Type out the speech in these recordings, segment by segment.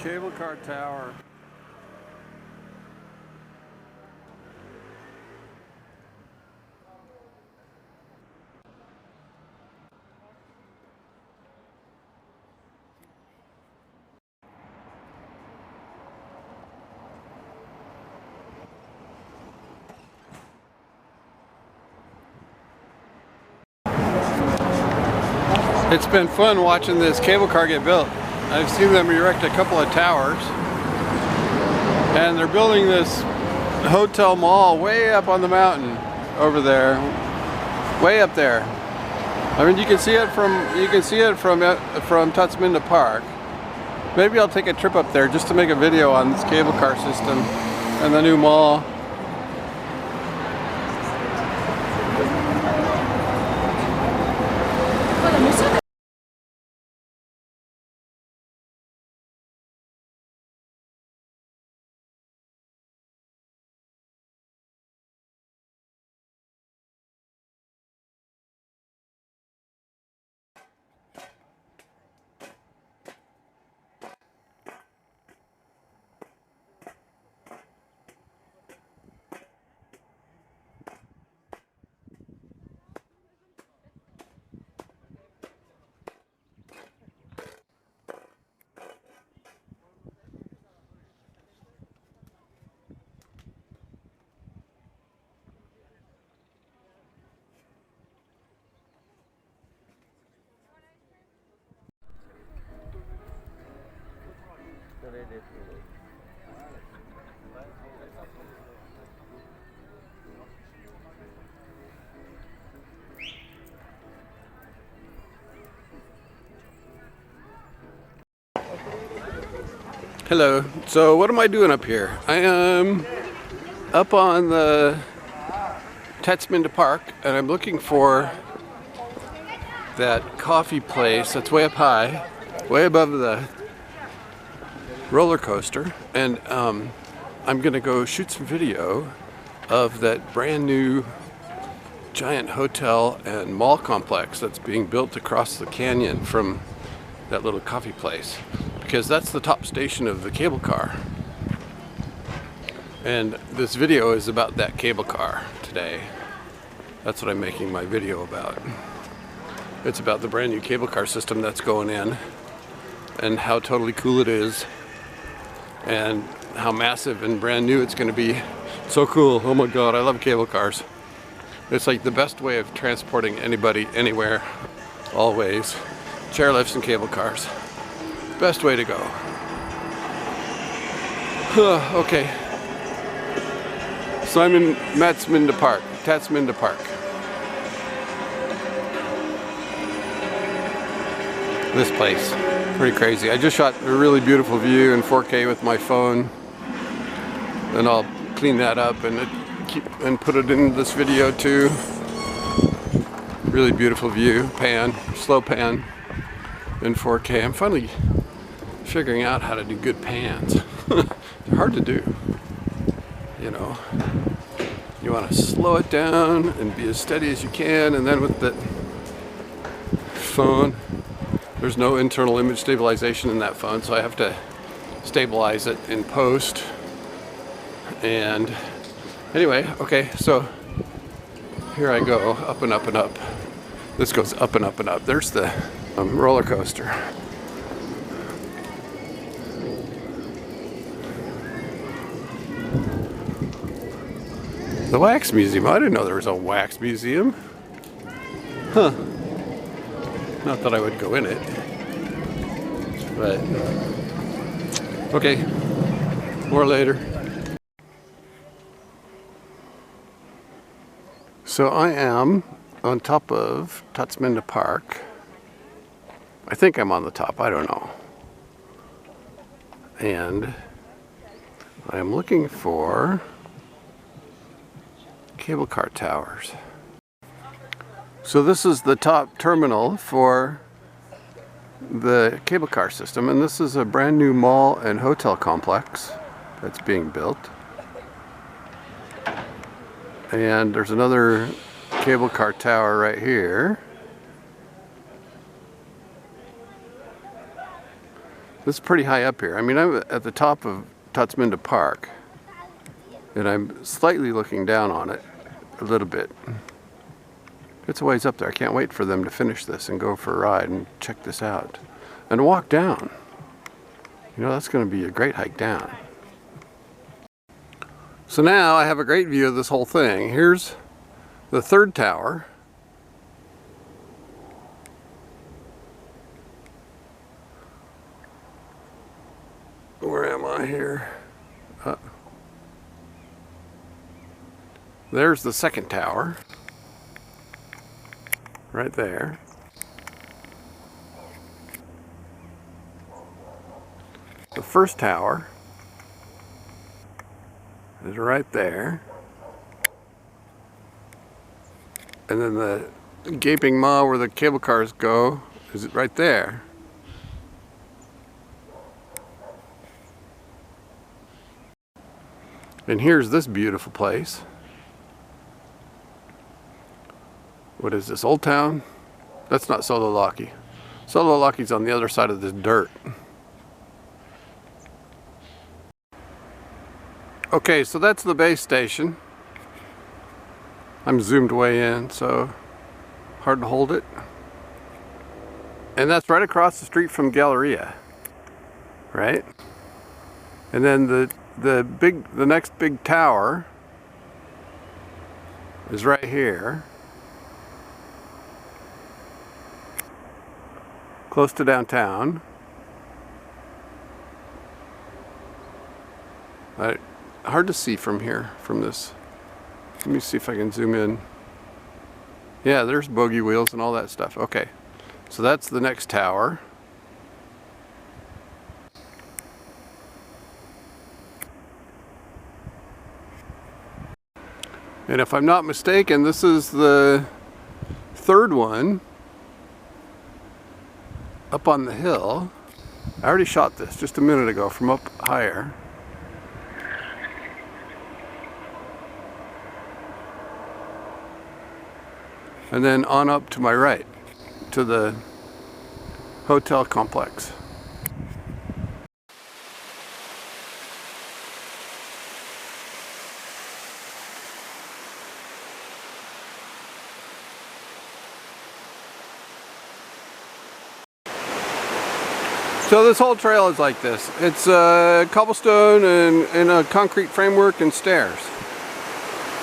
Cable car tower. It's been fun watching this cable car get built. I've seen them erect a couple of towers, and they're building this hotel mall way up on the mountain over there, way up there. I mean, you can see it from Tbilisi Park. Maybe I'll take a trip up there just to make a video on this cable car system and the new mall. Hello. So what am I doing up here? I am up on the Tbilisi Park, and I'm looking for that coffee place that's way up high, way above the roller coaster, and I'm gonna go shoot some video of that brand new giant hotel and mall complex that's being built across the canyon from that little coffee place, because that's the top station of the cable car. And this video is about that cable car today. That's what I'm making my video about. It's about the brand new cable car system that's going in, and how totally cool it is, and how massive and brand new it's going to be. So cool. Oh my god, I love cable cars. It's like the best way of transporting anybody anywhere, always. Chairlifts and cable cars. Best way to go. Okay. So I'm in Tbilisi Park. This place, pretty crazy. I just shot a really beautiful view in 4K with my phone, and I'll clean that up and put it in this video too. Really beautiful view, slow pan in 4K. I'm finally figuring out how to do good pans. They're hard to do, you know. You want to slow it down and be as steady as you can, and then with the phone, there's no internal image stabilization in that phone, so I have to stabilize it in post. And anyway, okay, so here I go, up and up and up. This goes up and up and up. There's the roller coaster. The wax museum. I didn't know there was a wax museum. Huh. Not that I would go in it. But okay. More later. So I am on top of Tbilisi Park. I think I'm on the top, I don't know. And I am looking for cable car towers. So this is the top terminal for the cable car system, and this is a brand new mall and hotel complex that's being built. And there's another cable car tower right here. This is pretty high up here. I mean, I'm at the top of Tbilisi Park, and I'm slightly looking down on it a little bit. It's a ways up there. I can't wait for them to finish this and go for a ride and check this out and walk down. You know, that's going to be a great hike down. So now I have a great view of this whole thing. Here's the third tower. Where am I here? There's the second tower. Right there. The first tower is right there. And then the gaping maw where the cable cars go is right there. And here's this beautiful place. What is this, Old Town? That's not Soololaki. Soololaki's on the other side of this dirt. Okay, so that's the base station. I'm zoomed way in, so hard to hold it. And that's right across the street from Galleria, right? And then the next big tower is right here, close to downtown. Hard to see from here, from this. Let me see if I can zoom in. Yeah, there's bogey wheels and all that stuff. Okay, so that's the next tower. And if I'm not mistaken, this is the third one up on the hill. I already shot this just a minute ago from up higher. And then on up to my right, to the hotel complex. So this whole trail is like this. It's cobblestone and a concrete framework and stairs.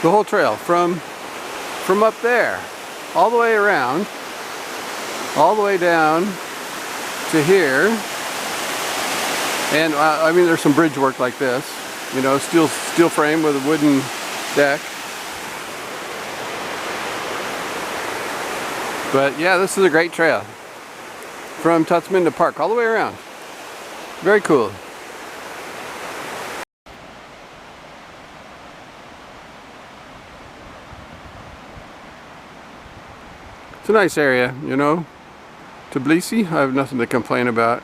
The whole trail from up there all the way around, all the way down to here. And I mean, there's some bridge work like this, you know, steel frame with a wooden deck. But yeah, this is a great trail from Tbilisi Park all the way around. Very cool. It's a nice area, you know. Tbilisi, I have nothing to complain about.